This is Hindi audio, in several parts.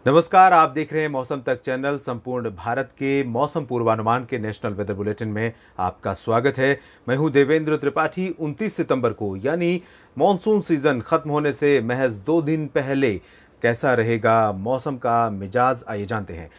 नमस्कार, आप देख रहे हैं मौसम तक चैनल। संपूर्ण भारत के मौसम पूर्वानुमान के नेशनल वेदर बुलेटिन में आपका स्वागत है। मैं हूं देवेंद्र त्रिपाठी। 29 सितंबर को यानी मॉनसून सीजन खत्म होने से महज 2 दिन पहले कैसा रहेगा मौसम का मिजाज, आइए जानते हैं।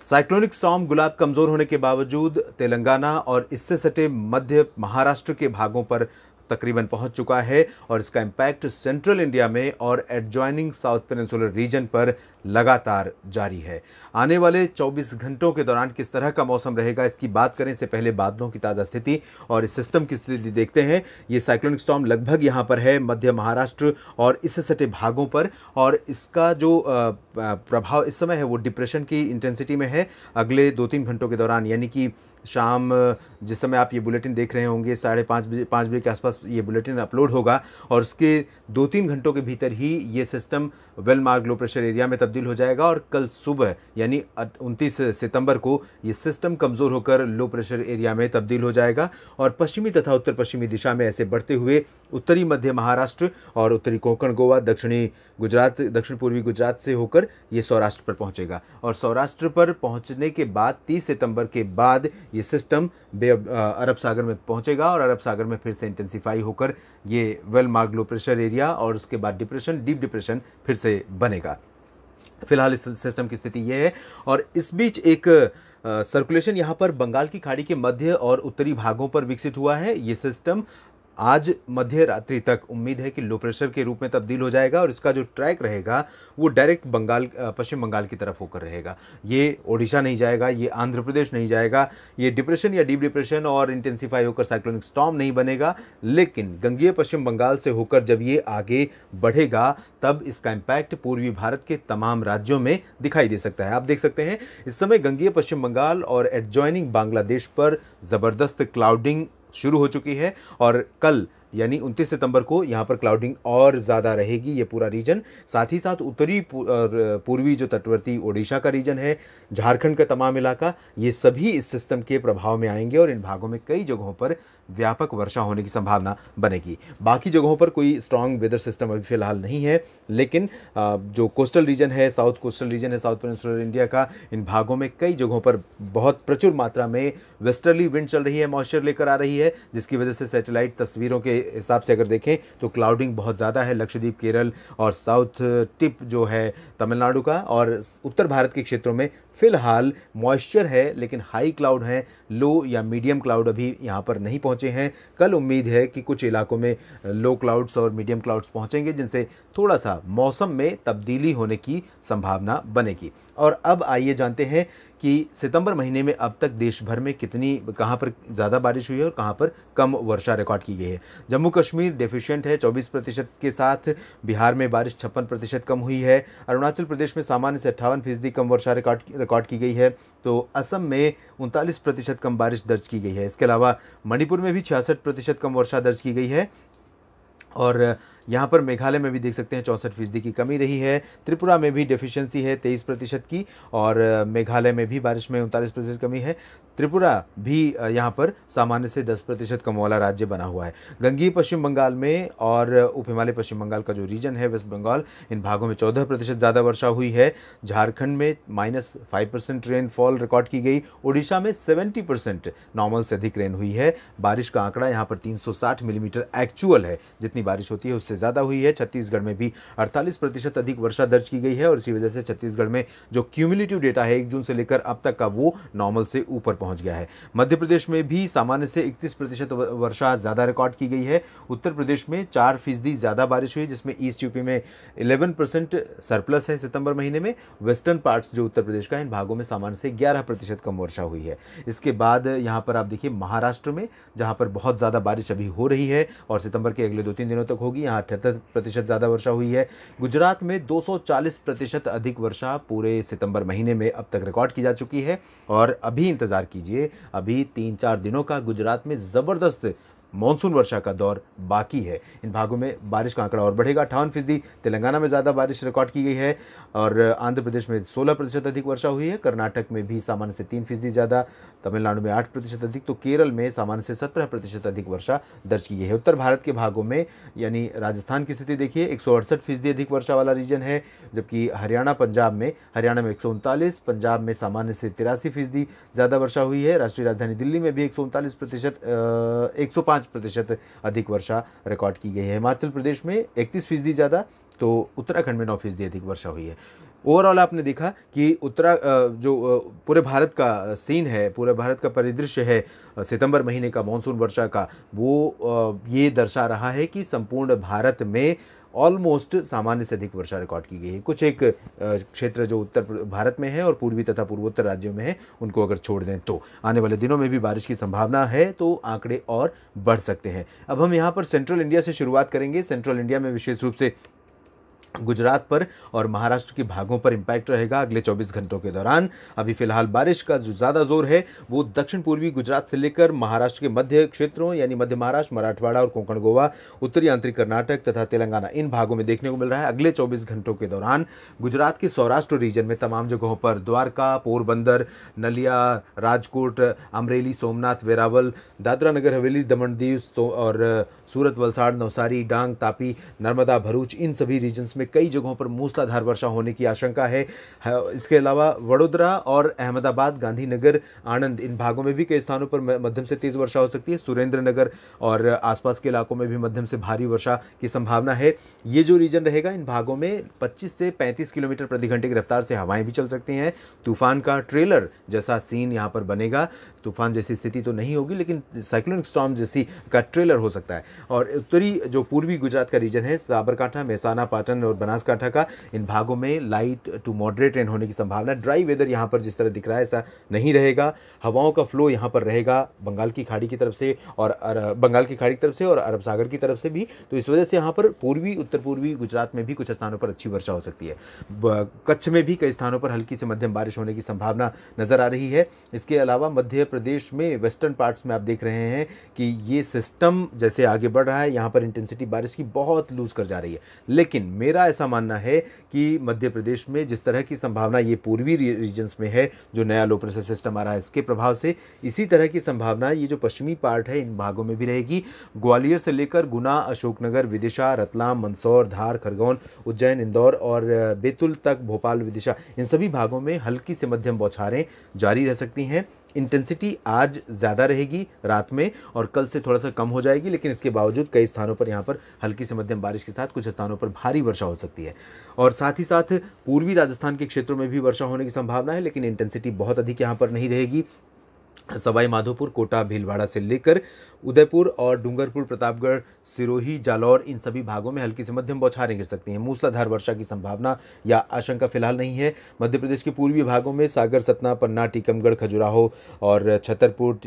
साइक्लोनिक स्टॉर्म गुलाब कमजोर होने के बावजूद तेलंगाना और इससे सटे मध्य महाराष्ट्र के भागों पर तकरीबन पहुंच चुका है और इसका इम्पैक्ट सेंट्रल इंडिया में और एडजॉइनिंग साउथ पेनिनसुलर रीजन पर लगातार जारी है। आने वाले 24 घंटों के दौरान किस तरह का मौसम रहेगा इसकी बात करें से पहले बादलों की ताज़ा स्थिति और इस सिस्टम की स्थिति देखते हैं। ये साइक्लोनिक स्टॉर्म लगभग यहाँ पर है मध्य महाराष्ट्र और इससे सटे भागों पर, और इसका जो प्रभाव इस समय है वो डिप्रेशन की इंटेंसिटी में है। अगले 2-3 घंटों के दौरान यानी कि शाम, जिस समय आप ये बुलेटिन देख रहे होंगे 5:30 बजे के आसपास ये बुलेटिन अपलोड होगा और उसके 2-3 घंटों के भीतर ही ये सिस्टम वेल मार्क लो प्रेशर एरिया में तब्दील हो जाएगा और कल सुबह यानी 29 सितंबर को ये सिस्टम कमज़ोर होकर लो प्रेशर एरिया में तब्दील हो जाएगा और पश्चिमी तथा उत्तर पश्चिमी दिशा में ऐसे बढ़ते हुए उत्तरी मध्य महाराष्ट्र और उत्तरी कोंकण गोवा, दक्षिणी गुजरात, दक्षिण पूर्वी गुजरात से होकर ये सौराष्ट्र पर पहुंचेगा और सौराष्ट्र पर पहुंचने के बाद 30 सितंबर के बाद ये सिस्टम अरब सागर में पहुंचेगा और अरब सागर में फिर से इंटेंसिफाई होकर ये वेल मार्क लो प्रेशर एरिया और उसके बाद डिप्रेशन, डीप डिप्रेशन फिर से बनेगा। फिलहाल इस सिस्टम की स्थिति ये है और इस बीच एक सर्कुलेशन यहाँ पर बंगाल की खाड़ी के मध्य और उत्तरी भागों पर विकसित हुआ है। ये सिस्टम आज मध्य रात्रि तक उम्मीद है कि लो प्रेशर के रूप में तब्दील हो जाएगा और इसका जो ट्रैक रहेगा वो डायरेक्ट पश्चिम बंगाल की तरफ होकर रहेगा। ये ओडिशा नहीं जाएगा, ये आंध्र प्रदेश नहीं जाएगा, ये डिप्रेशन या डीप डिप्रेशन और इंटेंसिफाई होकर साइक्लोनिक स्टॉर्म नहीं बनेगा, लेकिन गंगीय पश्चिम बंगाल से होकर जब ये आगे बढ़ेगा तब इसका इम्पैक्ट पूर्वी भारत के तमाम राज्यों में दिखाई दे सकता है। आप देख सकते हैं इस समय गंगीय पश्चिम बंगाल और एडजॉइनिंग बांग्लादेश पर ज़बरदस्त क्लाउडिंग शुरू हो चुकी है और कल यानी 29 सितंबर को यहाँ पर क्लाउडिंग और ज़्यादा रहेगी ये पूरा रीजन। साथ ही साथ उत्तरी पूर्वी जो तटवर्ती ओडिशा का रीजन है, झारखंड का तमाम इलाका, ये सभी इस सिस्टम के प्रभाव में आएंगे और इन भागों में कई जगहों पर व्यापक वर्षा होने की संभावना बनेगी। बाकी जगहों पर कोई स्ट्रॉन्ग वेदर सिस्टम अभी फिलहाल नहीं है, लेकिन जो कोस्टल रीजन है, साउथ कोस्टल रीजन है साउथ पेनिनसुलर इंडिया का, इन भागों में कई जगहों पर बहुत प्रचुर मात्रा में वेस्टर्ली विंड चल रही है, मॉइस्चर लेकर आ रही है, जिसकी वजह से सैटेलाइट तस्वीरों के हिसाब से अगर देखें तो क्लाउडिंग बहुत ज़्यादा है लक्षद्वीप, केरल और साउथ टिप जो है तमिलनाडु का, और उत्तर भारत के क्षेत्रों में फिलहाल मॉइस्चर है लेकिन हाई क्लाउड हैं, लो या मीडियम क्लाउड अभी यहाँ पर नहीं पहुँचे हैं। कल उम्मीद है कि कुछ इलाकों में लो क्लाउड्स और मीडियम क्लाउड्स पहुँचेंगे जिनसे थोड़ा सा मौसम में तब्दीली होने की संभावना बनेगी। और अब आइए जानते हैं कि सितंबर महीने में अब तक देश भर में कहाँ पर ज़्यादा बारिश हुई है और कहाँ पर कम वर्षा रिकॉर्ड की गई है। जम्मू कश्मीर डेफिशिएंट है 24% के साथ, बिहार में बारिश 56% कम हुई है, अरुणाचल प्रदेश में सामान्य से 58% कम वर्षा रिकॉर्ड की गई है, तो असम में 39% कम बारिश दर्ज की गई है। इसके अलावा मणिपुर में भी 66% कम वर्षा दर्ज की गई है और यहाँ पर मेघालय में भी देख सकते हैं 64% की कमी रही है। त्रिपुरा में भी डेफिशिएंसी है 23% की और मेघालय में भी बारिश में 39% कमी है। त्रिपुरा भी यहाँ पर सामान्य से 10% कम वाला राज्य बना हुआ है। गंगीय पश्चिम बंगाल में और उप हिमालय पश्चिम बंगाल का जो रीजन है वेस्ट बंगाल, इन भागों में 14% ज़्यादा वर्षा हुई है। झारखंड में -5% रेनफॉल रिकॉर्ड की गई। उड़ीसा में 70% नॉर्मल से अधिक रेन हुई है। बारिश का आंकड़ा यहाँ पर 360 मिलीमीटर एक्चुअल है, जितनी बारिश होती है उससे ज़्यादा हुई है। छत्तीसगढ़ में भी 48% अधिक वर्षा दर्ज की गई है और इसी वजह से छत्तीसगढ़ में जो क्यूमुलेटिव डेटा है 1 जून से लेकर अब तक का वो नॉर्मल से ऊपर पहुंच गया है। मध्य प्रदेश में भी सामान्य से 31% वर्षा ज़्यादा रिकॉर्ड की गई है। उत्तर प्रदेश में 4% ज़्यादा बारिश हुई, जिसमें ईस्ट यूपी में 11% सरप्लस है सितंबर महीने में। वेस्टर्न पार्ट्स जो उत्तर प्रदेश का है, इन भागों में सामान्य से 11% कम वर्षा हुई है। इसके बाद यहाँ पर आप देखिए महाराष्ट्र में, जहाँ पर बहुत ज़्यादा बारिश अभी हो रही है और सितंबर के अगले 2-3 दिनों तक होगी, यहाँ 78% ज़्यादा वर्षा हुई है। गुजरात में 240% अधिक वर्षा पूरे सितंबर महीने में अब तक रिकॉर्ड की जा चुकी है और अभी इंतज़ार कीजिए, अभी 3-4 दिनों का गुजरात में ज़बरदस्त मानसून वर्षा का दौर बाकी है। इन भागों में बारिश का आंकड़ा और बढ़ेगा। 58% तेलंगाना में ज़्यादा बारिश रिकॉर्ड की गई है और आंध्र प्रदेश में 16% अधिक वर्षा हुई है। कर्नाटक में भी सामान्य से 3% ज़्यादा, तमिलनाडु में 8% अधिक, तो केरल में सामान्य से 17% अधिक वर्षा दर्ज की गई है। उत्तर भारत के भागों में यानी राजस्थान की स्थिति देखिए, 168% अधिक वर्षा वाला रीजन है, जबकि हरियाणा में 139, पंजाब में सामान्य से 83% ज़्यादा वर्षा हुई है। राष्ट्रीय राजधानी दिल्ली में भी 105% अधिक वर्षा रिकॉर्ड की गई है। हिमाचल प्रदेश में 31% ज़्यादा, तो उत्तराखंड में 9% अधिक वर्षा हुई है। ओवरऑल आपने देखा कि पूरे भारत का सीन है, पूरे भारत का परिदृश्य है सितंबर महीने का मानसून वर्षा का, वो ये दर्शा रहा है कि संपूर्ण भारत में ऑलमोस्ट सामान्य से अधिक वर्षा रिकॉर्ड की गई है। कुछ एक क्षेत्र जो उत्तर भारत में है और पूर्वी तथा पूर्वोत्तर राज्यों में है, उनको अगर छोड़ दें तो आने वाले दिनों में भी बारिश की संभावना है, तो आंकड़े और बढ़ सकते हैं। अब हम यहाँ पर सेंट्रल इंडिया से शुरुआत करेंगे। सेंट्रल इंडिया में विशेष रूप से गुजरात पर और महाराष्ट्र के भागों पर इम्पैक्ट रहेगा अगले 24 घंटों के दौरान। अभी फिलहाल बारिश का जो ज़्यादा जोर है वो दक्षिण पूर्वी गुजरात से लेकर महाराष्ट्र के मध्य क्षेत्रों यानी मध्य महाराष्ट्र, मराठवाड़ा और कोंकण गोवा, उत्तरी आंतरिक कर्नाटक तथा तेलंगाना, इन भागों में देखने को मिल रहा है। अगले 24 घंटों के दौरान गुजरात के सौराष्ट्र रीजन में तमाम जगहों पर द्वारका, पोरबंदर, नलिया, राजकोट, अमरेली, सोमनाथ, वेरावल, दादरा नगर हवेली, दमन दीव और सूरत, वलसाड़, नवसारी, डांग, तापी, नर्मदा, भरूच, इन सभी रीजन्स में कई जगहों पर मूसलाधार वर्षा होने की आशंका है। इसके अलावा वडोदरा और अहमदाबाद, गांधीनगर, आणंद, इन भागों में भी कई स्थानों पर मध्यम से तेज वर्षा हो सकती है। सुरेंद्रनगर और आसपास के इलाकों में भी मध्यम से भारी वर्षा की संभावना है। ये जो रीजन रहेगा, इन भागों में 25 से 35 किलोमीटर प्रति घंटे की रफ्तार से हवाएं भी चल सकती हैं। तूफान का ट्रेलर जैसा सीन यहाँ पर बनेगा। तूफान जैसी स्थिति तो नहीं होगी, लेकिन साइक्लोनिक स्टॉर्म जैसी का ट्रेलर हो सकता है। और उत्तरी जो पूर्वी गुजरात का रीजन है, साबरकांठा, मेहसाना, पाटन और बनासकांठा का, इन भागों में लाइट टू मॉडरेट रेन होने की संभावना। ड्राई वेदर यहाँ पर जिस तरह दिख रहा है ऐसा नहीं रहेगा। हवाओं का फ्लो यहाँ पर रहेगा बंगाल की खाड़ी की तरफ से और अरब सागर की तरफ से भी, तो इस वजह से यहाँ पर पूर्वी उत्तर पूर्वी गुजरात में भी कुछ स्थानों पर अच्छी वर्षा हो सकती है। कच्छ में भी कई स्थानों पर हल्की से मध्यम बारिश होने की संभावना नजर आ रही है। इसके अलावा मध्य प्रदेश में वेस्टर्न पार्ट्स में आप देख रहे हैं कि ये सिस्टम जैसे आगे बढ़ रहा है, यहाँ पर इंटेंसिटी बारिश की बहुत लूज कर जा रही है। लेकिन मेरा ऐसा मानना है कि मध्य प्रदेश में जिस तरह की संभावना ये पूर्वी रीजन्स में है, जो नया लो प्रेशर सिस्टम आ रहा है इसके प्रभाव से, इसी तरह की संभावना ये जो पश्चिमी पार्ट है इन भागों में भी रहेगी। ग्वालियर से लेकर गुना, अशोकनगर, विदिशा, रतलाम, मंदसौर, धार, खरगोन, उज्जैन, इंदौर और बैतूल तक, भोपाल, विदिशा, इन सभी भागों में हल्की से मध्यम बौछारें जारी रह सकती हैं। इंटेंसिटी आज ज़्यादा रहेगी रात में और कल से थोड़ा सा कम हो जाएगी, लेकिन इसके बावजूद कई स्थानों पर यहाँ पर हल्की से मध्यम बारिश के साथ कुछ स्थानों पर भारी वर्षा हो सकती है। और साथ ही साथ पूर्वी राजस्थान के क्षेत्रों में भी वर्षा होने की संभावना है, लेकिन इंटेंसिटी बहुत अधिक यहाँ पर नहीं रहेगी। सवाई माधोपुर, कोटा, भीलवाड़ा से लेकर उदयपुर और डूंगरपुर, प्रतापगढ़, सिरोही, जालौर, इन सभी भागों में हल्की से मध्यम बौछारें गिर सकती हैं। मूसलाधार वर्षा की संभावना या आशंका फिलहाल नहीं है। मध्य प्रदेश के पूर्वी भागों में सागर, सतना, पन्ना, टीकमगढ़, खजुराहो और छतरपुर,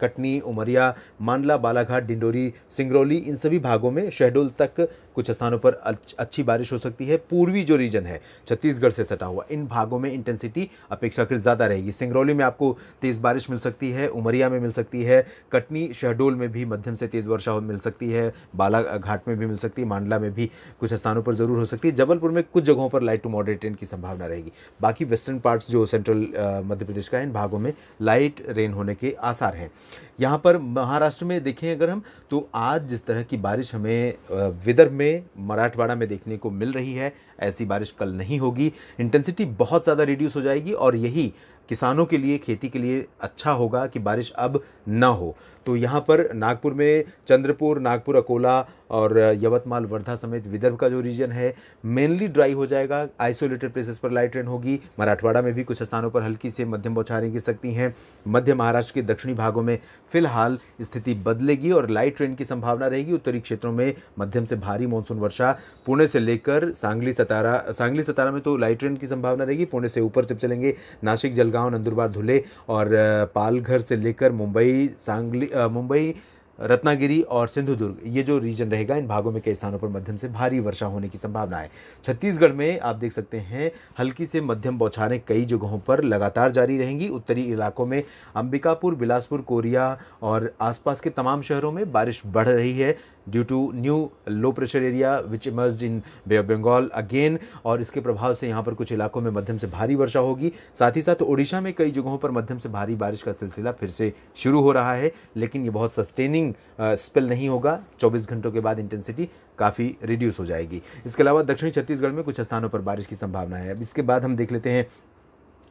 कटनी, उमरिया, मांडला, बालाघाट, डिंडोरी, सिंगरौली, इन सभी भागों में शहडोल तक कुछ स्थानों पर अच्छी बारिश हो सकती है। पूर्वी जो रीजन है छत्तीसगढ़ से सटा हुआ, इन भागों में इंटेंसिटी अपेक्षाकृत ज़्यादा रहेगी। सिंगरौली में आपको तेज़ बारिश मिल सकती है, उमरिया में मिल सकती है, कटनी, शहडोल में भी मध्यम से तेज़ वर्षा मिल सकती है, बालाघाट में भी मिल सकती है, मांडला में भी कुछ स्थानों पर ज़रूर हो सकती है। जबलपुर में कुछ जगहों पर लाइट टू मॉडरेट रेन की संभावना रहेगी। बाकी वेस्टर्न पार्ट्स जो सेंट्रल मध्य प्रदेश का है, इन भागों में लाइट रेन होने के आसार हैं। यहाँ पर महाराष्ट्र में देखें अगर हम, तो आज जिस तरह की बारिश हमें विदर्भ में, मराठवाड़ा में देखने को मिल रही है, ऐसी बारिश कल नहीं होगी। इंटेंसिटी बहुत ज़्यादा रिड्यूस हो जाएगी और यही किसानों के लिए, खेती के लिए अच्छा होगा कि बारिश अब ना हो। तो यहाँ पर नागपुर में चंद्रपुर, नागपुर, अकोला और यवतमाल, वर्धा समेत विदर्भ का जो रीजन है मेनली ड्राई हो जाएगा। आइसोलेटेड प्लेसेस पर लाइट रेन होगी। मराठवाड़ा में भी कुछ स्थानों पर हल्की से मध्यम बौछारें गिर सकती हैं। मध्य महाराष्ट्र के दक्षिणी भागों में फिलहाल स्थिति बदलेगी और लाइट रेन की संभावना रहेगी। उत्तरी क्षेत्रों में मध्यम से भारी मानसून वर्षा, पुणे से लेकर सांगली, सतारा में तो लाइट रेन की संभावना रहेगी। पुणे से ऊपर जब चलेंगे, नासिक, जलगांव, नंदुरबार, धुले और पालघर से लेकर मुंबई, रत्नागिरी और सिंधुदुर्ग, ये जो रीजन रहेगा, इन भागों में कई स्थानों पर मध्यम से भारी वर्षा होने की संभावना है। छत्तीसगढ़ में आप देख सकते हैं हल्की से मध्यम बौछारें कई जगहों पर लगातार जारी रहेंगी। उत्तरी इलाकों में अंबिकापुर, बिलासपुर, कोरिया और आसपास के तमाम शहरों में बारिश बढ़ रही है due to new low pressure area which emerged in Bay of Bengal again, और इसके प्रभाव से यहाँ पर कुछ इलाकों में मध्यम से भारी वर्षा होगी। साथ ही साथ ओडिशा में कई जगहों पर मध्यम से भारी बारिश का सिलसिला फिर से शुरू हो रहा है, लेकिन ये बहुत सस्टेनिंग स्पेल नहीं होगा। 24 घंटों के बाद इंटेंसिटी काफ़ी रिड्यूस हो जाएगी। इसके अलावा दक्षिणी छत्तीसगढ़ में कुछ स्थानों पर बारिश की संभावना है। अब इसके बाद हम देख लेते हैं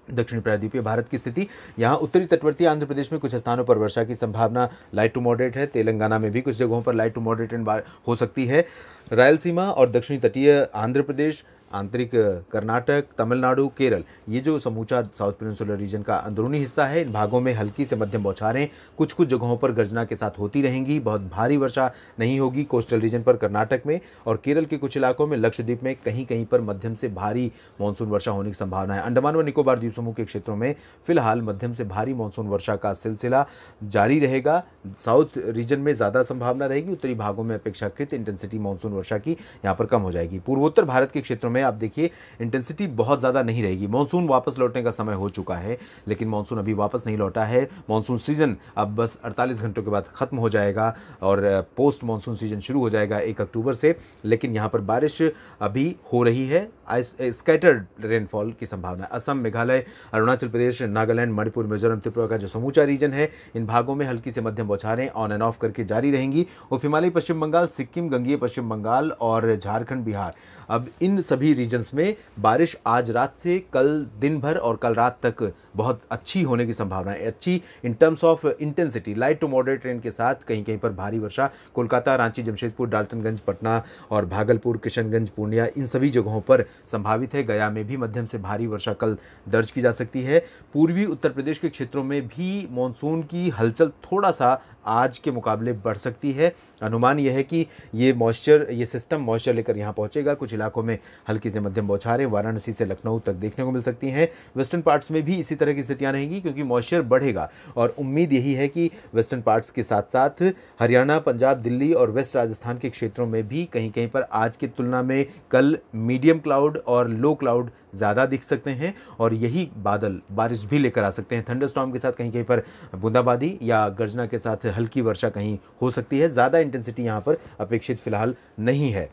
दक्षिणी प्रायद्वीपीय भारत की स्थिति। यहाँ उत्तरी तटवर्ती आंध्र प्रदेश में कुछ स्थानों पर वर्षा की संभावना लाइट टू मॉडरेट है। तेलंगाना में भी कुछ जगहों पर लाइट टू मॉडरेट हो सकती है। रायलसीमा और दक्षिणी तटीय आंध्र प्रदेश, आंतरिक कर्नाटक, तमिलनाडु, केरल, ये जो समूचा साउथ पेनिनसुलर रीजन का अंदरूनी हिस्सा है, इन भागों में हल्की से मध्यम बौछारें कुछ कुछ जगहों पर गर्जना के साथ होती रहेंगी। बहुत भारी वर्षा नहीं होगी कोस्टल रीजन पर कर्नाटक में, और केरल के कुछ इलाकों में, लक्षद्वीप में कहीं कहीं पर मध्यम से भारी मानसून वर्षा होने की संभावना है। अंडमान व निकोबार द्वीप समूह के क्षेत्रों में फिलहाल मध्यम से भारी मानसून वर्षा का सिलसिला जारी रहेगा। साउथ रीजन में ज़्यादा संभावना रहेगी, उत्तरी भागों में अपेक्षाकृत इंटेंसिटी मानसून वर्षा की यहाँ पर कम हो जाएगी। पूर्वोत्तर भारत के क्षेत्रों में आप देखिए इंटेंसिटी बहुत ज़्यादा नहीं रहेगी। मानसून वापस लौटने का समय हो चुका है, लेकिन मानसून अभी वापस नहीं लौटा है। मानसून सीजन अब बस 48 घंटों के बाद खत्म हो जाएगा और पोस्ट मानसून सीजन शुरू हो जाएगा 1 अक्टूबर से। लेकिन यहाँ पर बारिश अभी हो रही है, स्कैटर्ड रेनफॉल की संभावना है। असम, मेघालय, अरुणाचल प्रदेश, नागालैंड, मणिपुर, मिजोरम, त्रिपुरा का जो समूचा रीजन है, इन भागों में हल्की से मध्यम बौछारें ऑन एंड ऑफ करके जारी रहेंगी। उप हिमालयी पश्चिम बंगाल, सिक्किम, गंगीय पश्चिम बंगाल और झारखंड, बिहार, अब इन सभी रीजन्स में बारिश आज रात से कल दिन भर और कल रात तक बहुत अच्छी होने की संभावना है। अच्छी in terms of intensity, light to moderate rain के साथ कहीं कहीं पर भारी वर्षा कोलकाता, रांची, जमशेदपुर, डाल्टनगंज, पटना और भागलपुर, किशनगंज, पूर्णिया, इन सभी जगहों पर संभावित है। गया में भी मध्यम से भारी वर्षा कल दर्ज की जा सकती है। पूर्वी उत्तर प्रदेश के क्षेत्रों में भी मानसून की हलचल थोड़ा सा आज के मुकाबले बढ़ सकती है। अनुमान यह है कि ये सिस्टम मॉइस्चर लेकर यहाँ पहुँचेगा। कुछ इलाकों में हल्की से मध्यम बौछारें वाराणसी से लखनऊ तक देखने को मिल सकती हैं। वेस्टर्न पार्ट्स में भी इसी तरह की स्थितियाँ रहेंगी क्योंकि मॉइस्चर बढ़ेगा, और उम्मीद यही है कि वेस्टर्न पार्ट्स के साथ साथ हरियाणा, पंजाब, दिल्ली और वेस्ट राजस्थान के क्षेत्रों में भी कहीं कहीं पर आज की तुलना में कल मीडियम क्लाउड और लो क्लाउड ज़्यादा दिख सकते हैं, और यही बादल बारिश भी लेकर आ सकते हैं। थंडरस्टॉर्म के साथ कहीं कहीं पर बूंदाबांदी या गर्जना के साथ हल्की वर्षा कहीं हो सकती है। ज़्यादा इंटेंसिटी यहाँ पर अपेक्षित फिलहाल नहीं है।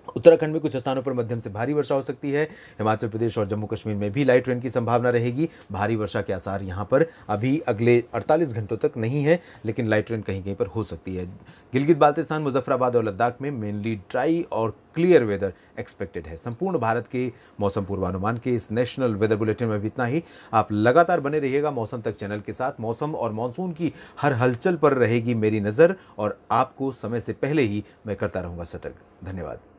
उत्तराखंड में कुछ स्थानों पर मध्यम से भारी वर्षा हो सकती है। हिमाचल प्रदेश और जम्मू कश्मीर में भी लाइट रेन की संभावना रहेगी। भारी वर्षा के आसार यहाँ पर अभी अगले 48 घंटों तक नहीं है, लेकिन लाइट रेन कहीं कहीं पर हो सकती है। गिलगित बाल्तिस्तान, मुजफ्फराबाद और लद्दाख में मेनली ड्राई और क्लियर वेदर एक्सपेक्टेड है। संपूर्ण भारत के मौसम पूर्वानुमान के इस नेशनल वेदर बुलेटिन में भी इतना ही। आप लगातार बने रहिएगा मौसम तक चैनल के साथ। मौसम और मानसून की हर हलचल पर रहेगी मेरी नज़र, और आपको समय से पहले ही मैं करता रहूँगा सतर्क। धन्यवाद।